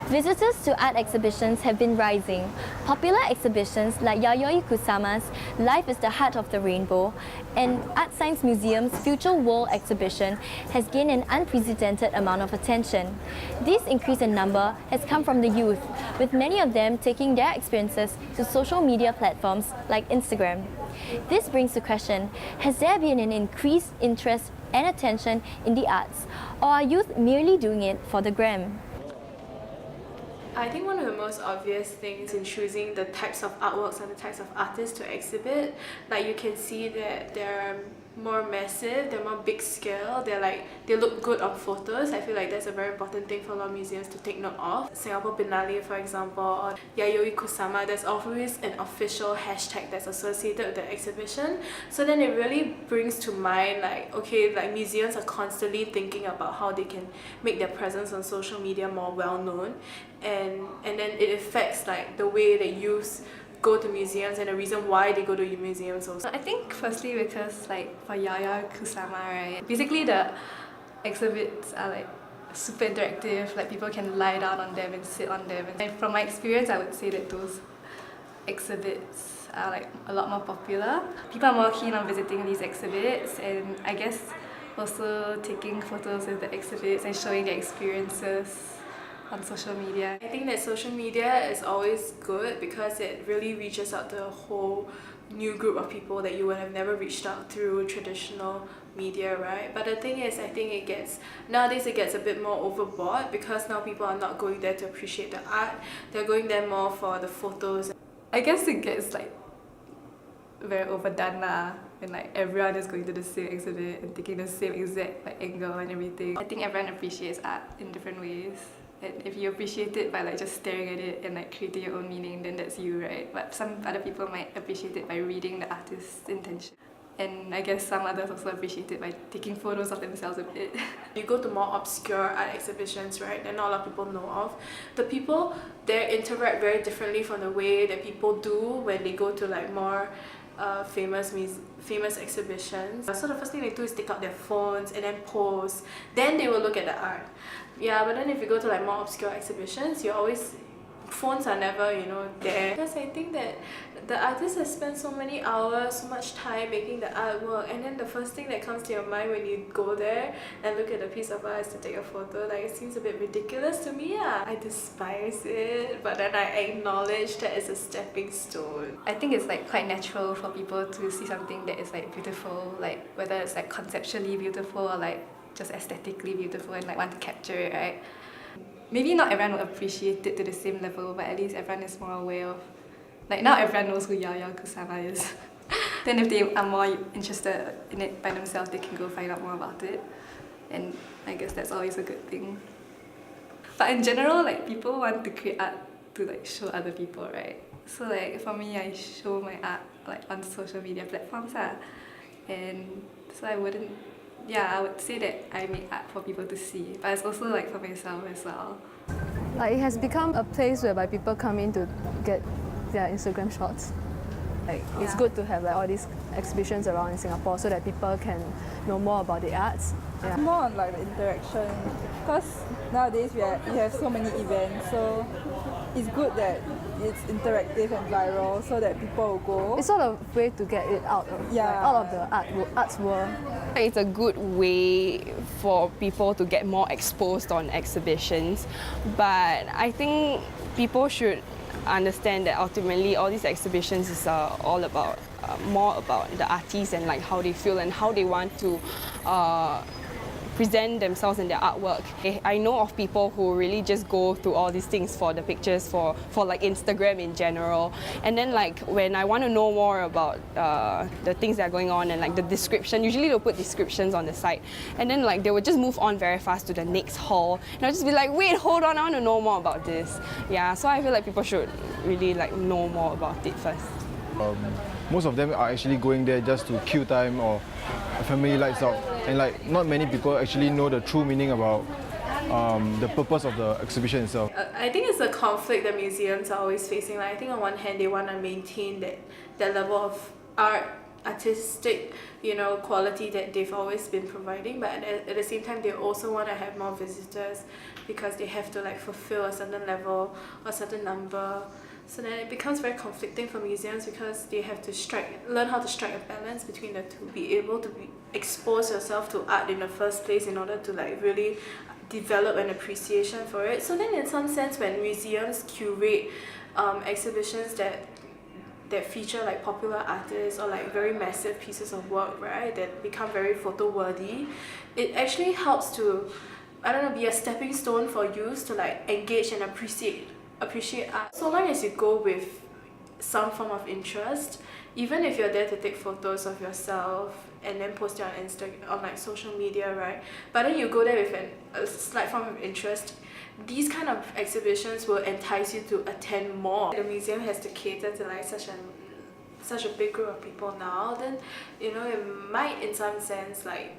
Visitors to art exhibitions have been rising. Popular exhibitions like Yayoi Kusama's Life is the Heart of the Rainbow and Art Science Museum's Future World exhibition has gained an unprecedented amount of attention. This increase in number has come from the youth, with many of them taking their experiences to social media platforms like Instagram. This brings the question, has there been an increased interest and attention in the arts, or are youth merely doing it for the gram? I think one of the most obvious things in choosing the types of artworks and the types of artists to exhibit, like you can see that they're more massive, they're more big scale, they look good on photos. I feel like that's a very important thing for a lot of museums to take note of. Singapore Biennale, for example, or Yayoi Kusama, there's always an official hashtag that's associated with the exhibition. So then it really brings to mind museums are constantly thinking about how they can make their presence on social media more well known, and then it affects like the way that youth go to museums and the reason why they go to museums also. I think firstly because for Yayoi Kusama, right, basically the exhibits are like super interactive, like people can lie down on them and sit on them. And from my experience, I would say that those exhibits are like a lot more popular. People are more keen on visiting these exhibits, and I guess also taking photos of the exhibits and showing their experiences on social media. I think that social media is always good because it really reaches out to a whole new group of people that you would have never reached out through traditional media, right? But the thing is, I think nowadays it gets a bit more overboard because now people are not going there to appreciate the art, they're going there more for the photos. I guess it gets very overdone when everyone is going to the same exhibit and taking the same exact angle and everything. I think everyone appreciates art in different ways. And if you appreciate it by just staring at it and creating your own meaning, then that's you, right? But some other people might appreciate it by reading the artist's intention. And I guess some others also appreciate it by taking photos of themselves with it. You go to more obscure art exhibitions, right, that not a lot of people know of. The people there interact very differently from the way that people do when they go to more famous exhibitions. So the first thing they do is take out their phones and then pose. Then they will look at the art. Yeah, but then if you go to more obscure exhibitions, phones are never, there. Because I think that the artist has spent so many hours, so much time making the artwork, and then the first thing that comes to your mind when you go there and look at a piece of art is to take a photo. It seems a bit ridiculous to me. I despise it, but then I acknowledge that it's a stepping stone. I think it's quite natural for people to see something that is beautiful, whether it's conceptually beautiful or just aesthetically beautiful and want to capture it, right? Maybe not everyone will appreciate it to the same level, but at least everyone is more aware of. Now everyone knows who Yayoi Kusama is. Then if they are more interested in it by themselves, they can go find out more about it. And I guess that's always a good thing. But in general, people want to create art to show other people, right? So for me, I show my art on social media platforms, and so I would say that I make art for people to see, but it's also for myself as well. It has become a place whereby people come in to get their Instagram shots. It's good to have all these exhibitions around in Singapore so that people can know more about the arts. Yeah. More on the interaction, because nowadays we have so many events, so it's good that it's interactive and viral so that people will go. It's sort of a way to get it out of out of the arts world. It's a good way for people to get more exposed on exhibitions, but I think people should understand that ultimately all these exhibitions is all about more about the artists and how they feel and how they want to present themselves in their artwork. I know of people who really just go through all these things for the pictures, for Instagram in general. And then when I want to know more about the things that are going on and the description, usually they'll put descriptions on the site. And then they will just move on very fast to the next hall. And I'll just be wait, hold on, I want to know more about this. Yeah, so I feel people should really know more about it first. Most of them are actually going there just to kill time or a family lights out. And not many people actually know the true meaning about the purpose of the exhibition itself. I think it's a conflict that museums are always facing. I think on one hand they want to maintain that level of artistic quality that they've always been providing, but at the same time they also want to have more visitors because they have to like fulfill a certain level or a certain number. So then it becomes very conflicting for museums because they have to learn how to strike a balance between the two, be able to expose yourself to art in the first place in order to like really develop an appreciation for it. So then in some sense when museums curate exhibitions that feature like popular artists or like very massive pieces of work, right, that become very photo worthy, it actually helps to, I don't know, be a stepping stone for youth to like engage and appreciate art. So long as you go with some form of interest, even if you're there to take photos of yourself and then post it on Instagram, on like social media, right, but then you go there with a slight form of interest, these kind of exhibitions will entice you to attend more. The museum has to cater to like such a big group of people now, then you know it might in some sense like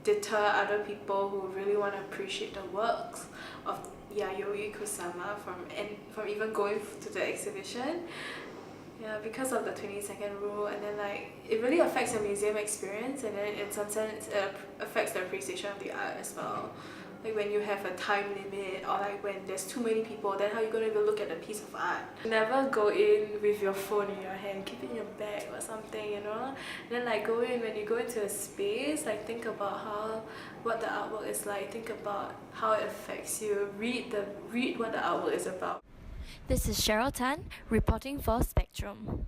deter other people who really want to appreciate the works of Yayoi Kusama from even going to the exhibition. Yeah, because of the 20-second rule, and then like it really affects the museum experience, and then in some sense it affects the appreciation of the art as well. Like when you have a time limit, or like when there's too many people, then how are you going to even look at a piece of art? Never go in with your phone in your hand, keep it in your bag or something, you know? And then like go in, when you go into a space, like think about what the artwork is like, think about how it affects you, read what the artwork is about. This is Cheryl Tan reporting for Spectrum.